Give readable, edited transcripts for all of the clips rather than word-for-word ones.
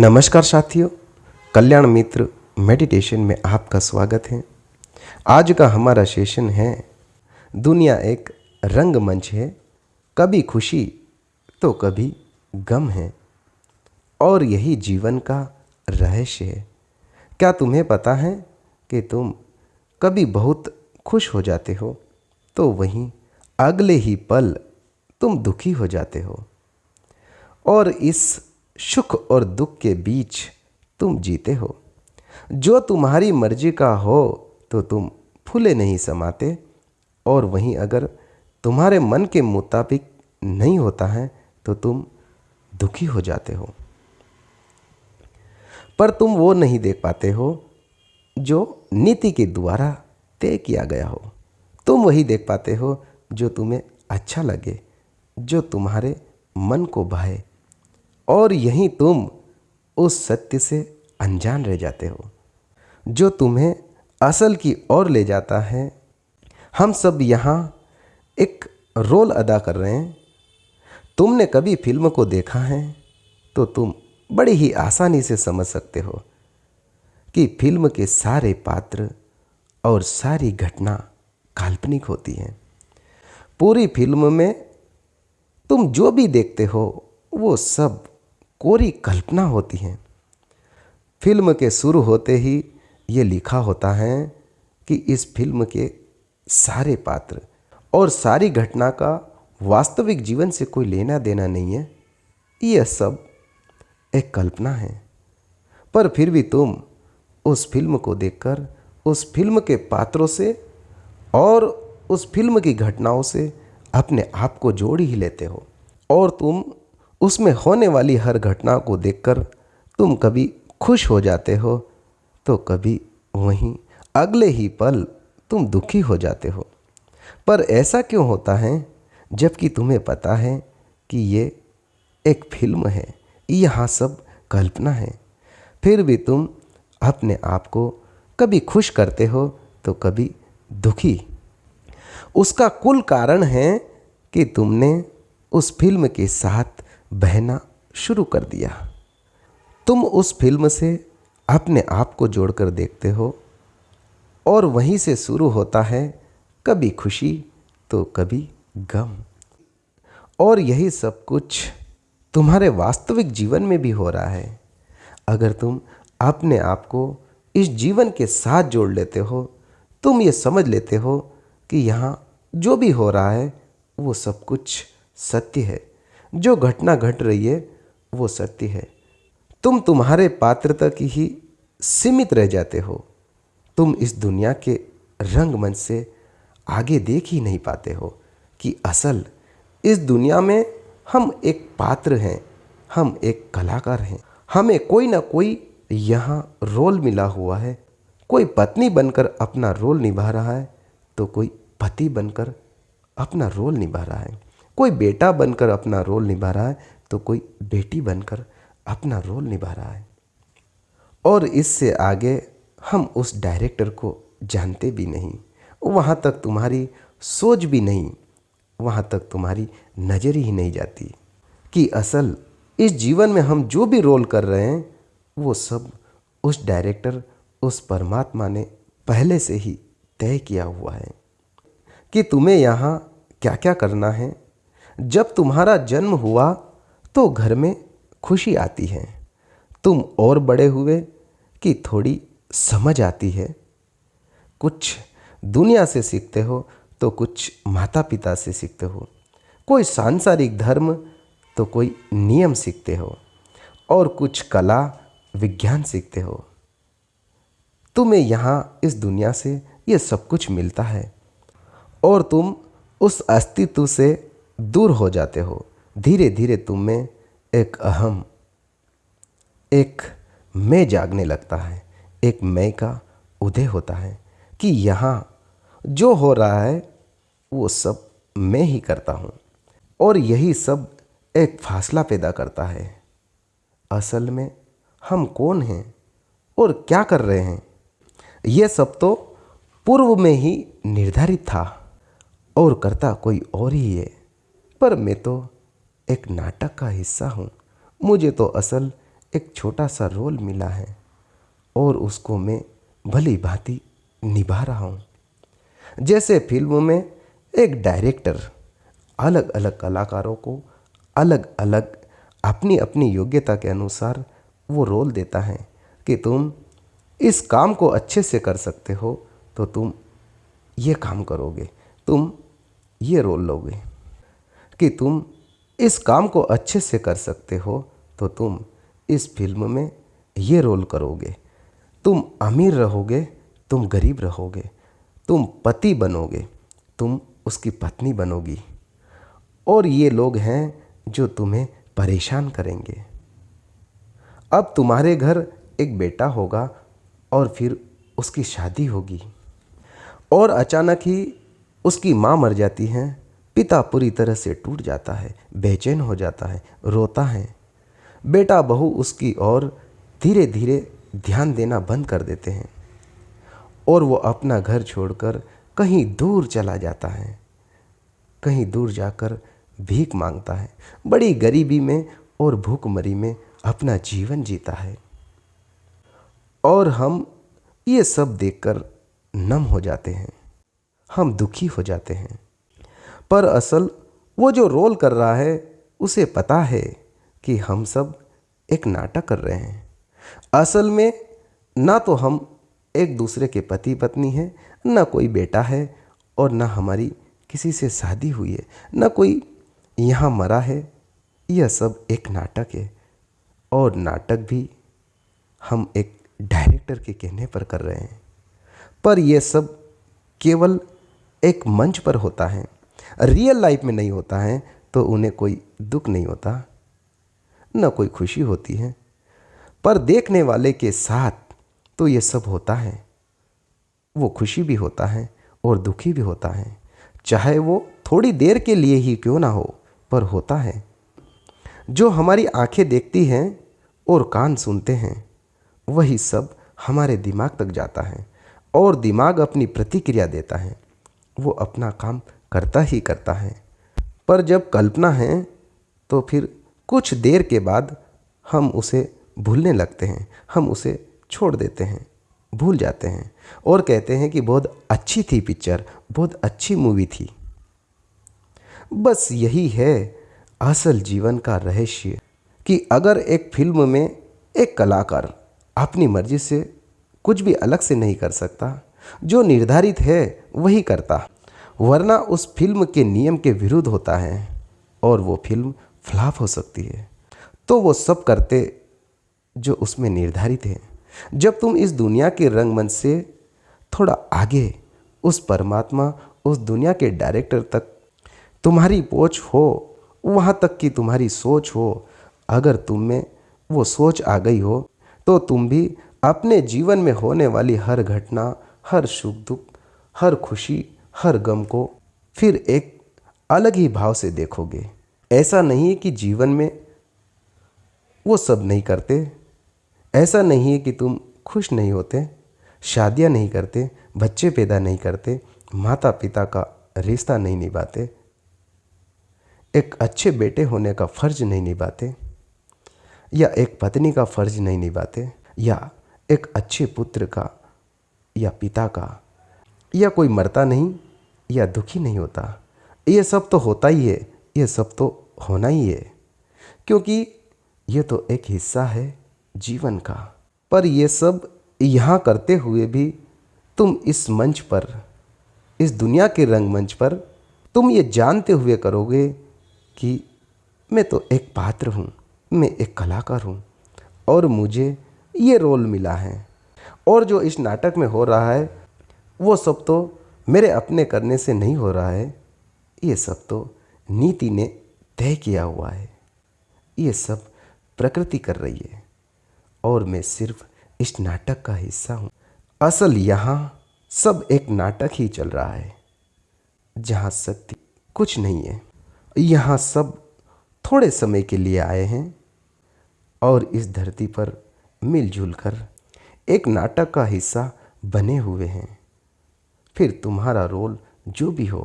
नमस्कार साथियों, कल्याण मित्र मेडिटेशन में आपका स्वागत है। आज का हमारा सेशन है दुनिया एक रंगमंच है, कभी खुशी तो कभी गम है और यही जीवन का रहस्य है। क्या तुम्हें पता है कि तुम कभी बहुत खुश हो जाते हो तो वहीं अगले ही पल तुम दुखी हो जाते हो और इस सुख और दुख के बीच तुम जीते हो। जो तुम्हारी मर्जी का हो तो तुम फूले नहीं समाते और वहीं अगर तुम्हारे मन के मुताबिक नहीं होता है तो तुम दुखी हो जाते हो। पर तुम वो नहीं देख पाते हो जो नीति के द्वारा तय किया गया हो। तुम वही देख पाते हो जो तुम्हें अच्छा लगे, जो तुम्हारे मन को भाए, और यहीं तुम उस सत्य से अनजान रह जाते हो जो तुम्हें असल की ओर ले जाता है। हम सब यहाँ एक रोल अदा कर रहे हैं। तुमने कभी फिल्म को देखा है तो तुम बड़ी ही आसानी से समझ सकते हो कि फिल्म के सारे पात्र और सारी घटना काल्पनिक होती हैं। पूरी फिल्म में तुम जो भी देखते हो वो सब कोरी कल्पना होती है। फिल्म के शुरू होते ही ये लिखा होता है कि इस फिल्म के सारे पात्र और सारी घटना का वास्तविक जीवन से कोई लेना देना नहीं है, यह सब एक कल्पना है। पर फिर भी तुम उस फिल्म को देखकर उस फिल्म के पात्रों से और उस फिल्म की घटनाओं से अपने आप को जोड़ ही लेते हो और तुम उसमें होने वाली हर घटना को देखकर तुम कभी खुश हो जाते हो तो कभी वहीं अगले ही पल तुम दुखी हो जाते हो। पर ऐसा क्यों होता है जबकि तुम्हें पता है कि ये एक फिल्म है, यहाँ सब कल्पना है। फिर भी तुम अपने आप को कभी खुश करते हो तो कभी दुखी। उसका कुल कारण है कि तुमने उस फिल्म के साथ बहना शुरू कर दिया। तुम उस फिल्म से अपने आप को जोड़कर देखते हो और वहीं से शुरू होता है कभी खुशी तो कभी गम। और यही सब कुछ तुम्हारे वास्तविक जीवन में भी हो रहा है। अगर तुम अपने आप को इस जीवन के साथ जोड़ लेते हो, तुम ये समझ लेते हो कि यहाँ जो भी हो रहा है वो सब कुछ सत्य है, जो घटना घट रही है वो सत्य है। तुम तुम्हारे पात्र तक ही सीमित रह जाते हो। तुम इस दुनिया के रंगमंच से आगे देख ही नहीं पाते हो कि असल इस दुनिया में हम एक पात्र हैं, हम एक कलाकार हैं। हमें कोई ना कोई यहाँ रोल मिला हुआ है। कोई पत्नी बनकर अपना रोल निभा रहा है तो कोई पति बनकर अपना रोल निभा रहा है। कोई बेटा बनकर अपना रोल निभा रहा है तो कोई बेटी बनकर अपना रोल निभा रहा है। और इससे आगे हम उस डायरेक्टर को जानते भी नहीं। वहाँ तक तुम्हारी सोच भी नहीं, वहाँ तक तुम्हारी नज़र ही नहीं जाती कि असल इस जीवन में हम जो भी रोल कर रहे हैं वो सब उस डायरेक्टर, उस परमात्मा ने पहले से ही तय किया हुआ है कि तुम्हें यहाँ क्या क्या करना है। जब तुम्हारा जन्म हुआ तो घर में खुशी आती है। तुम और बड़े हुए कि थोड़ी समझ आती है। कुछ दुनिया से सीखते हो तो कुछ माता पिता से सीखते हो। कोई सांसारिक धर्म तो कोई नियम सीखते हो और कुछ कला विज्ञान सीखते हो। तुम्हें यहाँ इस दुनिया से ये सब कुछ मिलता है और तुम उस अस्तित्व से दूर हो जाते हो। धीरे धीरे तुम में एक अहम, एक मैं जागने लगता है, एक मैं का उदय होता है कि यहाँ जो हो रहा है वो सब मैं ही करता हूँ। और यही सब एक फासला पैदा करता है। असल में हम कौन हैं और क्या कर रहे हैं, ये सब तो पूर्व में ही निर्धारित था और करता कोई और ही है। पर मैं तो एक नाटक का हिस्सा हूँ। मुझे तो असल एक छोटा सा रोल मिला है और उसको मैं भली भांति निभा रहा हूँ। जैसे फिल्म में एक डायरेक्टर अलग अलग कलाकारों को अलग अलग अपनी अपनी योग्यता के अनुसार वो रोल देता है कि तुम इस काम को अच्छे से कर सकते हो तो तुम ये काम करोगे, तुम ये रोल लोगे। कि तुम इस काम को अच्छे से कर सकते हो तो तुम इस फिल्म में ये रोल करोगे। तुम अमीर रहोगे, तुम गरीब रहोगे, तुम पति बनोगे, तुम उसकी पत्नी बनोगी, और ये लोग हैं जो तुम्हें परेशान करेंगे। अब तुम्हारे घर एक बेटा होगा और फिर उसकी शादी होगी और अचानक ही उसकी माँ मर जाती है। पिता पूरी तरह से टूट जाता है, बेचैन हो जाता है, रोता है। बेटा बहू उसकी ओर धीरे धीरे ध्यान देना बंद कर देते हैं और वो अपना घर छोड़कर कहीं दूर चला जाता है। कहीं दूर जाकर भीख मांगता है, बड़ी गरीबी में और भूखमरी में अपना जीवन जीता है। और हम ये सब देखकर नम हो जाते हैं, हम दुखी हो जाते हैं। पर असल वो जो रोल कर रहा है उसे पता है कि हम सब एक नाटक कर रहे हैं। असल में ना तो हम एक दूसरे के पति पत्नी हैं, ना कोई बेटा है और ना हमारी किसी से शादी हुई है, ना कोई यहाँ मरा है। यह सब एक नाटक है और नाटक भी हम एक डायरेक्टर के कहने पर कर रहे हैं। पर यह सब केवल एक मंच पर होता है, रियल लाइफ में नहीं होता है। तो उन्हें कोई दुख नहीं होता, न कोई खुशी होती है। पर देखने वाले के साथ तो ये सब होता है। वो खुशी भी होता है और दुखी भी होता है, चाहे वो थोड़ी देर के लिए ही क्यों ना हो, पर होता है। जो हमारी आंखें देखती हैं और कान सुनते हैं, वही सब हमारे दिमाग तक जाता है और दिमाग अपनी प्रतिक्रिया देता है। वो अपना काम करता ही करता है। पर जब कल्पना है तो फिर कुछ देर के बाद हम उसे भूलने लगते हैं, हम उसे छोड़ देते हैं, भूल जाते हैं और कहते हैं कि बहुत अच्छी थी पिक्चर, बहुत अच्छी मूवी थी। बस यही है असल जीवन का रहस्य कि अगर एक फिल्म में एक कलाकार अपनी मर्जी से कुछ भी अलग से नहीं कर सकता, जो निर्धारित है वही करता, वरना उस फिल्म के नियम के विरुद्ध होता है और वो फिल्म फ्लॉप हो सकती है। तो वो सब करते जो उसमें निर्धारित है। जब तुम इस दुनिया के रंगमंच से थोड़ा आगे उस परमात्मा, उस दुनिया के डायरेक्टर तक तुम्हारी पहुंच हो, वहाँ तक कि तुम्हारी सोच हो, अगर तुम में वो सोच आ गई हो तो तुम भी अपने जीवन में होने वाली हर घटना, हर सुख दुख, हर खुशी, हर गम को फिर एक अलग ही भाव से देखोगे। ऐसा नहीं है कि जीवन में वो सब नहीं करते, ऐसा नहीं है कि तुम खुश नहीं होते, शादियां नहीं करते, बच्चे पैदा नहीं करते, माता पिता का रिश्ता नहीं निभाते, एक अच्छे बेटे होने का फर्ज नहीं निभाते, या एक पत्नी का फर्ज नहीं निभाते, या एक अच्छे पुत्र का या पिता का, या कोई मरता नहीं या दुखी नहीं होता। ये सब तो होता ही है, ये सब तो होना ही है, क्योंकि ये तो एक हिस्सा है जीवन का। पर ये सब यहाँ करते हुए भी तुम इस मंच पर, इस दुनिया के रंगमंच पर तुम ये जानते हुए करोगे कि मैं तो एक पात्र हूँ, मैं एक कलाकार हूँ और मुझे ये रोल मिला है, और जो इस नाटक में हो रहा है वो सब तो मेरे अपने करने से नहीं हो रहा है, ये सब तो नीति ने तय किया हुआ है, ये सब प्रकृति कर रही है और मैं सिर्फ इस नाटक का हिस्सा हूँ। असल यहाँ सब एक नाटक ही चल रहा है, जहाँ सत्य कुछ नहीं है। यहाँ सब थोड़े समय के लिए आए हैं और इस धरती पर मिलजुल कर एक नाटक का हिस्सा बने हुए हैं। फिर तुम्हारा रोल जो भी हो,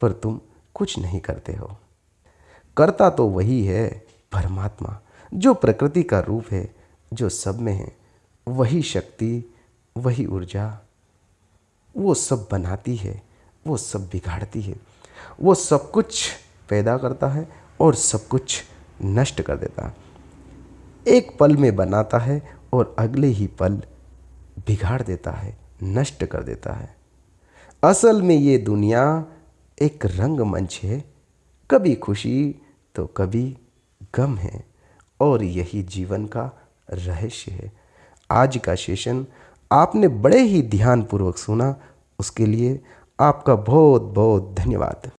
पर तुम कुछ नहीं करते हो। करता तो वही है परमात्मा, जो प्रकृति का रूप है, जो सब में है, वही शक्ति, वही ऊर्जा, वो सब बनाती है, वो सब बिगाड़ती है, वो सब कुछ पैदा करता है और सब कुछ नष्ट कर देता है। एक पल में बनाता है और अगले ही पल बिगाड़ देता है, नष्ट कर देता है। असल में ये दुनिया एक रंगमंच है, कभी खुशी तो कभी गम है, और यही जीवन का रहस्य है। आज का सेशन आपने बड़े ही ध्यानपूर्वक सुना, उसके लिए आपका बहुत बहुत धन्यवाद।